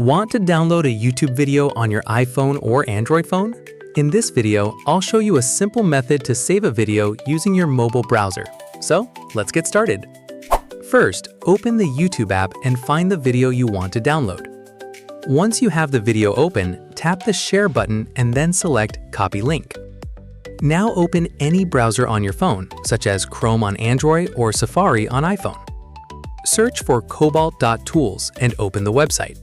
Want to download a YouTube video on your iPhone or Android phone? In this video, I'll show you a simple method to save a video using your mobile browser. So, let's get started. First, open the YouTube app and find the video you want to download. Once you have the video open, tap the Share button and then select Copy Link. Now open any browser on your phone, such as Chrome on Android or Safari on iPhone. Search for cobalt.tools and open the website.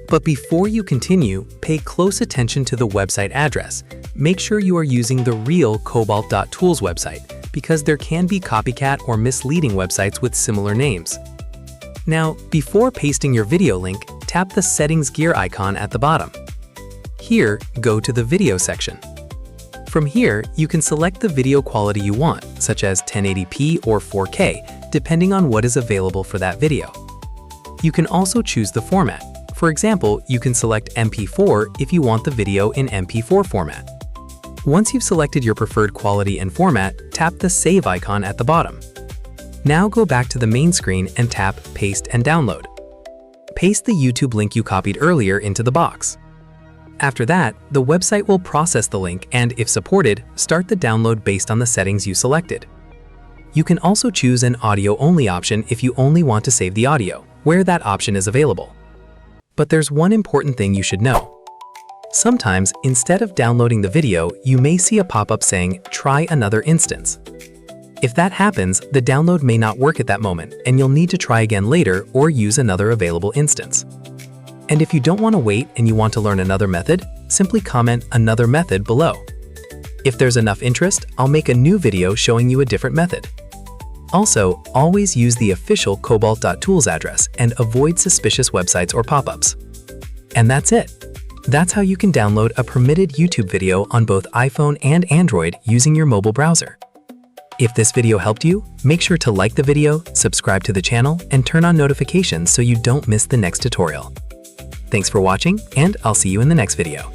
But before you continue, pay close attention to the website address. Make sure you are using the real cobalt.tools website, because there can be copycat or misleading websites with similar names. Now, before pasting your video link, tap the Settings gear icon at the bottom. Here, go to the Video section. From here, you can select the video quality you want, such as 1080p or 4K, depending on what is available for that video. You can also choose the format. For example, you can select MP4 if you want the video in MP4 format. Once you've selected your preferred quality and format, tap the Save icon at the bottom. Now go back to the main screen and tap Paste and Download. Paste the YouTube link you copied earlier into the box. After that, the website will process the link and, if supported, start the download based on the settings you selected. You can also choose an audio-only option if you only want to save the audio, where that option is available. But there's one important thing you should know. Sometimes, instead of downloading the video, you may see a pop-up saying, "Try another instance." If that happens, the download may not work at that moment, and you'll need to try again later or use another available instance. And if you don't want to wait and you want to learn another method, simply comment "another method" below. If there's enough interest, I'll make a new video showing you a different method. Also, always use the official cobalt.tools address and avoid suspicious websites or pop-ups. And that's it. That's how you can download a permitted YouTube video on both iPhone and Android using your mobile browser. If this video helped you, make sure to like the video, subscribe to the channel, and turn on notifications so you don't miss the next tutorial. Thanks for watching, and I'll see you in the next video.